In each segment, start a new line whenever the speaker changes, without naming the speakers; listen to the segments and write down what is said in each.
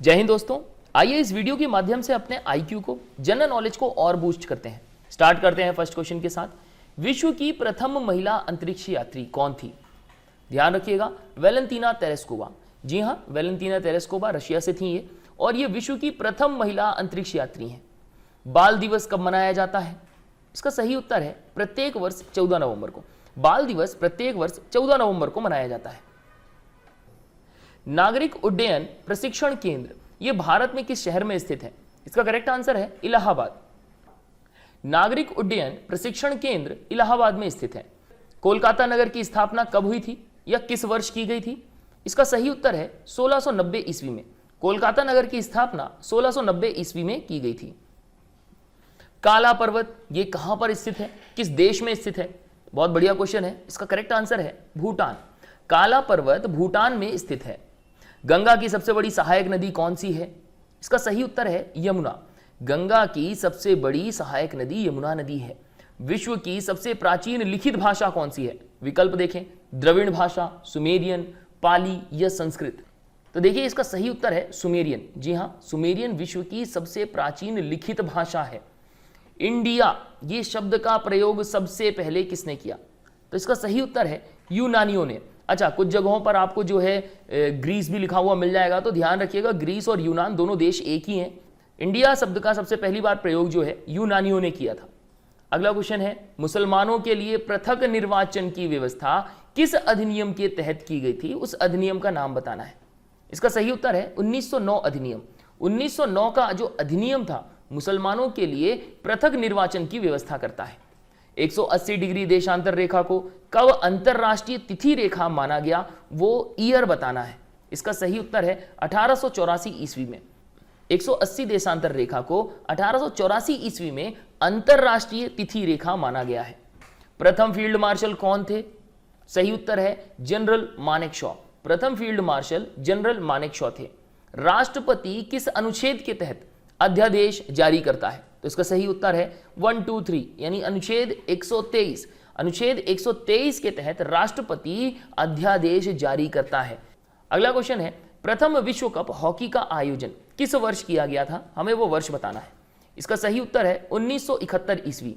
जय हिंद दोस्तों, आइए इस वीडियो के माध्यम से अपने आईक्यू को, जनरल नॉलेज को और बूस्ट करते हैं। स्टार्ट करते हैं फर्स्ट क्वेश्चन के साथ। विश्व की प्रथम महिला अंतरिक्ष यात्री कौन थी? ध्यान रखिएगा, वेलेंतीना तेरेस्कोवा। जी हाँ, वेलेंतीना तेरेस्कोवा रशिया से थी ये, और ये विश्व की प्रथम महिला अंतरिक्ष यात्री हैं। बाल दिवस कब मनाया जाता है? इसका सही उत्तर है प्रत्येक वर्ष 14 नवंबर को। बाल दिवस प्रत्येक वर्ष 14 नवंबर को मनाया जाता है। नागरिक उड्डयन प्रशिक्षण केंद्र यह भारत में किस शहर में स्थित है? इसका करेक्ट आंसर है इलाहाबाद। नागरिक उड्डयन प्रशिक्षण केंद्र इलाहाबाद में स्थित है। कोलकाता नगर की स्थापना कब हुई थी या किस वर्ष की गई थी? इसका सही उत्तर है 1690 ईस्वी में। कोलकाता नगर की स्थापना 1690 ईस्वी में की गई थी। काला पर्वत ये कहां पर स्थित है, किस देश में स्थित है? बहुत बढ़िया क्वेश्चन है। इसका करेक्ट आंसर है भूटान। काला पर्वत भूटान में स्थित है। गंगा की सबसे बड़ी सहायक नदी कौन सी है? इसका सही उत्तर है यमुना। गंगा की सबसे बड़ी सहायक नदी यमुना नदी है। विश्व की सबसे प्राचीन लिखित भाषा कौन सी है? विकल्प देखें, द्रविड़ भाषा, सुमेरियन, पाली या संस्कृत। तो देखिए इसका सही उत्तर है सुमेरियन। जी हां, सुमेरियन विश्व की सबसे प्राचीन लिखित भाषा है। इंडिया ये शब्द का प्रयोग सबसे पहले किसने किया? तो इसका सही उत्तर है यूनानियों ने। अच्छा, कुछ जगहों पर आपको जो है ग्रीस भी लिखा हुआ मिल जाएगा, तो ध्यान रखिएगा ग्रीस और यूनान दोनों देश एक ही हैं। इंडिया शब्द का सबसे पहली बार प्रयोग जो है यूनानियों ने किया था। अगला क्वेश्चन है, मुसलमानों के लिए पृथक निर्वाचन की व्यवस्था किस अधिनियम के तहत की गई थी? उस अधिनियम का नाम बताना है। इसका सही उत्तर है 1909 अधिनियम। 1909 का जो अधिनियम था मुसलमानों के लिए पृथक निर्वाचन की व्यवस्था करता है। 180 डिग्री देशांतर रेखा को कब अंतरराष्ट्रीय तिथि रेखा माना गया, वो ईयर बताना है। इसका सही उत्तर है 1884 ईस्वी में। 180 देशांतर रेखा को 1884 ईस्वी में अंतरराष्ट्रीय तिथि रेखा माना गया है। प्रथम फील्ड मार्शल कौन थे? सही उत्तर है जनरल मानेकशॉ। प्रथम फील्ड मार्शल जनरल मानेकशॉ थे। राष्ट्रपति किस अनुच्छेद के तहत अध्यादेश जारी करता है? तो इसका सही उत्तर है 123 यानी अनुच्छेद 123। अनुच्छेद 123 के तहत राष्ट्रपति अध्यादेश जारी करता है। अगला क्वेश्चन है, प्रथम विश्व कप हॉकी का आयोजन किस वर्ष किया गया था? हमें वो वर्ष बताना है। इसका सही उत्तर है 1971 ईस्वी।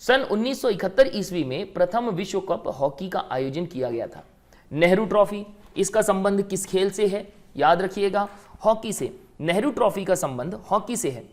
सन 1971 ईस्वी में प्रथम विश्व कप हॉकी का आयोजन किया गया था। नेहरू ट्रॉफी, इसका संबंध किस खेल से है? याद रखिएगा, हॉकी से। नेहरू ट्रॉफी का संबंध हॉकी से है।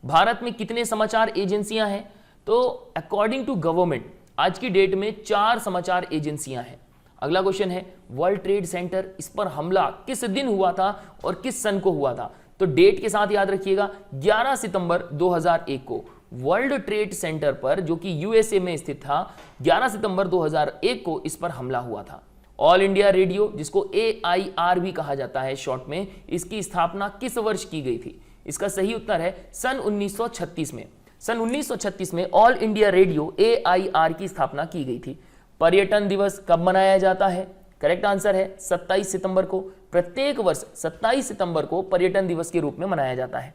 भारत में कितने समाचार एजेंसियां हैं? तो अकॉर्डिंग टू गवर्नमेंट आज की डेट में 4 समाचार एजेंसियां हैं। अगला क्वेश्चन है, वर्ल्ड ट्रेड सेंटर, इस पर हमला किस दिन हुआ था और किस सन को हुआ था? तो डेट के साथ याद रखिएगा 11 सितंबर 2001 को वर्ल्ड ट्रेड सेंटर पर, जो कि यूएसए में स्थित था, 11 सितंबर 2001 को इस पर हमला हुआ था। ऑल इंडिया रेडियो, जिसको AIR भी कहा जाता है शॉर्ट में, इसकी स्थापना किस वर्ष की गई थी? इसका सही उत्तर है सन 1936 में। सन 1936 में ऑल इंडिया रेडियो AIR की स्थापना की गई थी। पर्यटन दिवस कब मनाया जाता है? करेक्ट आंसर है 27 सितंबर को। प्रत्येक वर्ष 27 सितंबर को पर्यटन दिवस के रूप में मनाया जाता है।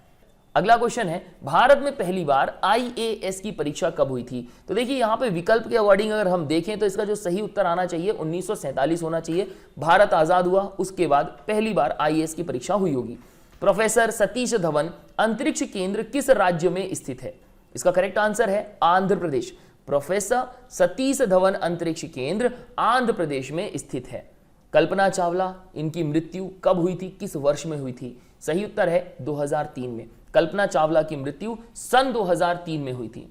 अगला क्वेश्चन है, भारत में पहली बार IAS की परीक्षा कब हुई थी? तो देखिए यहाँ पे विकल्प के अकॉर्डिंग अगर हम देखें तो इसका जो सही उत्तर आना चाहिए 1947 होना चाहिए। भारत आजाद हुआ उसके बाद पहली बार IAS की परीक्षा हुई होगी। प्रोफेसर सतीश धवन अंतरिक्ष केंद्र किस राज्य में स्थित है? इसका करेक्ट आंसर है आंध्र प्रदेश। प्रोफेसर सतीश धवन अंतरिक्ष केंद्र आंध्र प्रदेश में स्थित है। कल्पना चावला, इनकी मृत्यु कब हुई थी, किस वर्ष में हुई थी? सही उत्तर है 2003 में। कल्पना चावला की मृत्यु सन 2003 में हुई थी।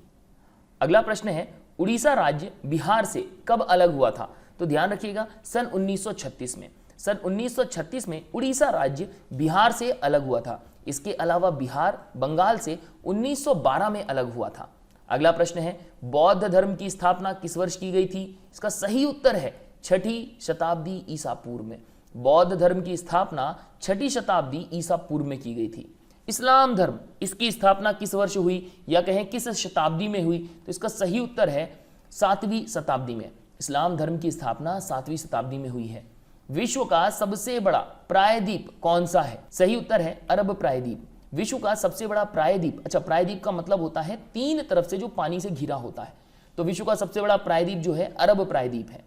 अगला प्रश्न है, उड़ीसा राज्य बिहार से कब अलग हुआ था? तो ध्यान रखिएगा सन 1936 में। सन 1936 में उड़ीसा राज्य बिहार से अलग हुआ था। इसके अलावा बिहार बंगाल से 1912 में अलग हुआ था। अगला प्रश्न है, बौद्ध धर्म की स्थापना किस वर्ष की गई थी? इसका सही उत्तर है 6ठी शताब्दी ईसा पूर्व में। बौद्ध धर्म की स्थापना 6ठी शताब्दी ईसा पूर्व में की गई थी। इस्लाम धर्म, इसकी स्थापना किस वर्ष हुई या कहें किस शताब्दी में हुई? तो इसका सही उत्तर है 7वीं शताब्दी में। इस्लाम धर्म की स्थापना 7वीं शताब्दी में हुई है। विश्व का सबसे बड़ा प्रायद्वीप कौन सा है? सही उत्तर है अरब प्रायद्वीप। विश्व का सबसे बड़ा प्रायद्वीप, अच्छा प्रायद्वीप का मतलब होता है 3 तरफ से जो पानी से घिरा होता है, तो विश्व का सबसे बड़ा प्रायद्वीप जो है अरब प्रायद्वीप है।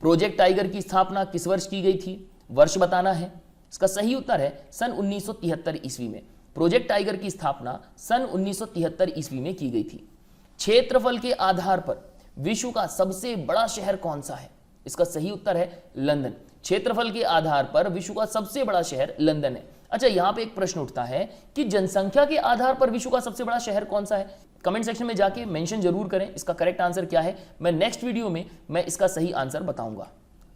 प्रोजेक्ट टाइगर की स्थापना किस वर्ष की गई थी? वर्ष बताना है। इसका सही उत्तर है सन 1973 ईस्वी में। प्रोजेक्ट टाइगर की स्थापना सन 1973 ईस्वी में की गई थी। क्षेत्रफल के आधार पर विश्व का सबसे बड़ा शहर कौन सा है? इसका सही उत्तर है लंदन। क्षेत्रफल के आधार पर विश्व का सबसे बड़ा शहर लंदन है। अच्छा, यहां पे एक प्रश्न उठता है कि जनसंख्या के आधार पर विश्व का सबसे बड़ा शहर कौन सा है? कमेंट सेक्शन में जाके मेंशन जरूर करें इसका करेक्ट आंसर क्या है। मैं नेक्स्ट वीडियो में मैं इसका सही आंसर बताऊंगा।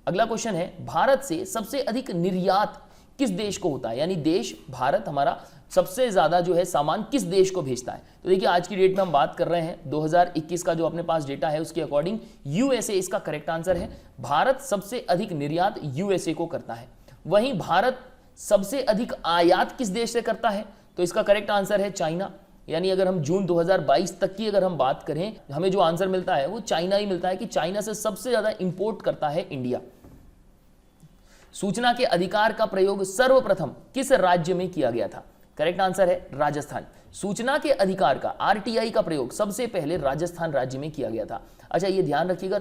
अगला क्वेश्चन है, भारत से सबसे अधिक निर्यात किस देश को होता है? यानी देश भारत हमारा सबसे ज्यादा जो है सामान किस देश को भेजता है? तो देखिए आज की डेट में हम बात कर रहे हैं 2021 का जो अपने पास डेटा है उसके अकॉर्डिंग यूएसए इसका करेक्ट आंसर है। भारत सबसे अधिक निर्यात यूएसए को करता है। वहीं भारत सबसे अधिक आयात किस देश से करता है? तो इसका करेक्ट आंसर है चाइना। यानी अगर हम जून 2022 तक की अगर हम बात करें, हमें जो आंसर मिलता है वो चाइना ही मिलता है कि चाइना से सबसे ज्यादा इंपोर्ट करता है इंडिया। सूचना के अधिकार का प्रयोग सर्वप्रथम किस राज्य में किया गया था? करेक्ट आंसर है राजस्थान। सूचना के अधिकार का आरटीआई का प्रयोग सबसे पहले राजस्थान राज्य में किया गया था। अच्छा, ये ध्यान रखिएगा,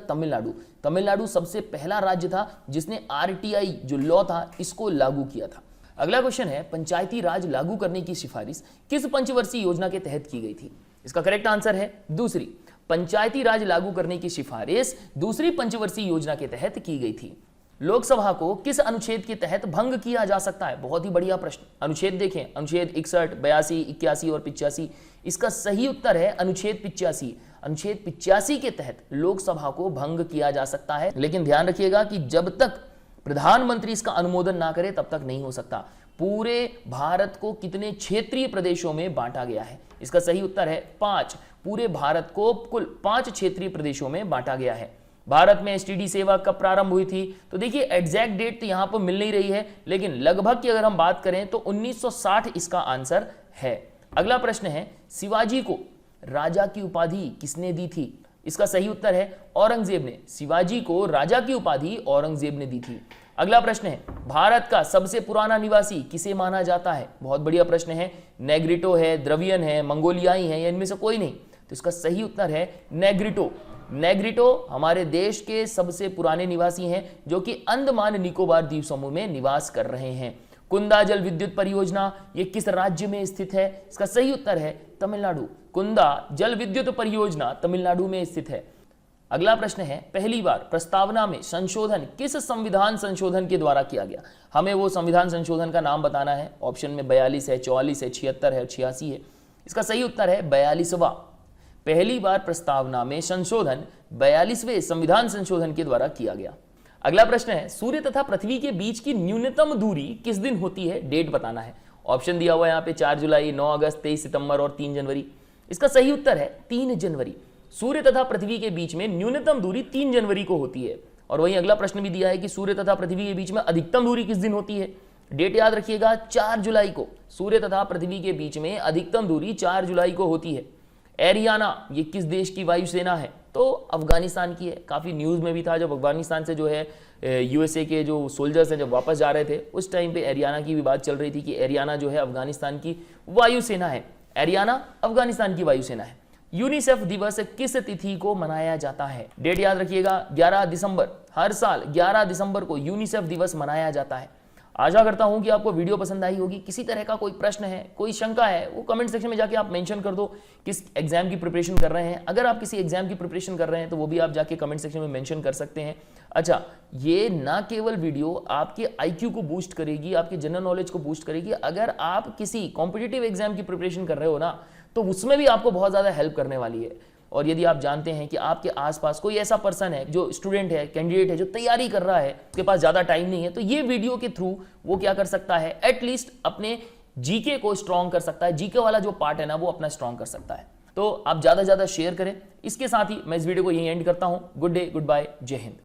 तमिलनाडु सबसे पहला राज्य था जिसने आरटीआई जो लॉ था इसको लागू किया था। अगला क्वेश्चन है, पंचायती राज लागू करने की सिफारिश किस पंचवर्षीय योजना के तहत की गई थी? इसका करेक्ट आंसर है दूसरी। पंचायती राज लागू करने की सिफारिश दूसरी पंचवर्षीय योजना के तहत की गई थी। लोकसभा को किस अनुच्छेद के तहत भंग किया जा सकता है? बहुत ही बढ़िया प्रश्न। अनुच्छेद देखें, अनुच्छेद 61, 82, 81 और 85। इसका सही उत्तर है अनुच्छेद 85। अनुच्छेद 85 के तहत लोकसभा को भंग किया जा सकता है, लेकिन ध्यान रखिएगा कि जब तक प्रधानमंत्री इसका अनुमोदन ना करे तब तक नहीं हो सकता। पूरे भारत को कितने क्षेत्रीय प्रदेशों में बांटा गया है? इसका सही उत्तर है 5। पूरे भारत को कुल 5 क्षेत्रीय प्रदेशों में बांटा गया है। भारत में एसटीडी सेवा कब प्रारंभ हुई थी? तो देखिए एग्जैक्ट डेट तो यहां पर मिल नहीं रही है, लेकिन लगभग की अगर हम बात करें तो 1960 इसका आंसर है। अगला प्रश्न है, शिवाजी को राजा की उपाधि किसने दी थी? इसका सही उत्तर है औरंगजेब ने। शिवाजी को राजा की उपाधि औरंगजेब ने दी थी। अगला प्रश्न है, भारत का सबसे पुराना निवासी किसे माना जाता है? बहुत बढ़िया प्रश्न है। नेग्रिटो है, द्रवियन है, मंगोलियाई है, या इनमें से कोई नहीं? तो इसका सही उत्तर है नेग्रिटो। नेग्रिटो हमारे देश के सबसे पुराने निवासी हैं जो कि अंडमान निकोबार द्वीप समूह में निवास कर रहे हैं। कुंदा जल विद्युत परियोजना ये किस राज्य में स्थित है? इसका सही उत्तर है तमिलनाडु। कुंदा जल विद्युत परियोजना तमिलनाडु में स्थित है। अगला प्रश्न है, पहली बार प्रस्तावना में संशोधन किस संविधान संशोधन के द्वारा किया गया? हमें वो संविधान संशोधन का नाम बताना है। ऑप्शन में 42 है, 44 है, 76 है, 86 है। इसका सही उत्तर है 42वां। पहली बार प्रस्तावना में संशोधन 42वें संविधान संशोधन के द्वारा किया गया। अगला प्रश्न है, सूर्य तथा पृथ्वी के बीच की न्यूनतम दूरी किस दिन होती है? डेट बताना है। ऑप्शन दिया हुआ है यहाँ पे 4 जुलाई, 9 अगस्त, 23 सितंबर और 3 जनवरी। इसका सही उत्तर है 3 जनवरी। सूर्य तथा पृथ्वी के बीच में न्यूनतम दूरी 3 जनवरी को होती है। और वहीं अगला प्रश्न भी दिया है कि सूर्य तथा पृथ्वी के बीच में अधिकतम दूरी किस दिन होती है? डेट याद रखिएगा 4 जुलाई को। सूर्य तथा पृथ्वी के बीच में अधिकतम दूरी 4 जुलाई को होती है। एरियाना ये किस देश की वायुसेना है? तो अफगानिस्तान की है। काफी न्यूज में भी था जब अफगानिस्तान से जो है यूएसए के जो सोल्जर्स हैं जब वापस जा रहे थे उस टाइम पे एरियाना की भी बात चल रही थी कि एरियाना जो है अफगानिस्तान की वायुसेना है। एरियाना अफगानिस्तान की वायुसेना है। यूनिसेफ दिवस किस तिथि को मनाया जाता है? डेट याद रखिएगा 11 दिसंबर। हर साल 11 दिसंबर को यूनिसेफ दिवस मनाया जाता है। आशा करता हूं कि आपको वीडियो पसंद आई होगी। किसी तरह का कोई प्रश्न है, कोई शंका है, वो कमेंट सेक्शन में जाके आप मेंशन कर दो किस एग्जाम की प्रिपरेशन कर रहे हैं। अगर आप किसी एग्जाम की प्रिपरेशन कर रहे हैं तो वो भी आप जाके कमेंट सेक्शन में मेंशन कर सकते हैं। अच्छा, ये ना केवल वीडियो आपके आईक्यू को बूस्ट करेगी, आपके जनरल नॉलेज को बूस्ट करेगी। अगर आप किसी कॉम्पिटिटिव एग्जाम की प्रिपरेशन कर रहे हो ना तो उसमें भी आपको बहुत ज्यादा हेल्प करने वाली है। और यदि आप जानते हैं कि आपके आसपास कोई ऐसा पर्सन है जो स्टूडेंट है, कैंडिडेट है, जो तैयारी कर रहा है, उसके पास ज्यादा टाइम नहीं है, तो ये वीडियो के थ्रू वो क्या कर सकता है, एटलीस्ट अपने जीके को स्ट्रॉन्ग कर सकता है। जीके वाला जो पार्ट है ना वो अपना स्ट्रॉन्ग कर सकता है। तो आप ज्यादा से ज्यादा शेयर करें। इसके साथ ही मैं इस वीडियो को यहीं एंड करता हूं। गुड डे, गुड बाय, जय हिंद।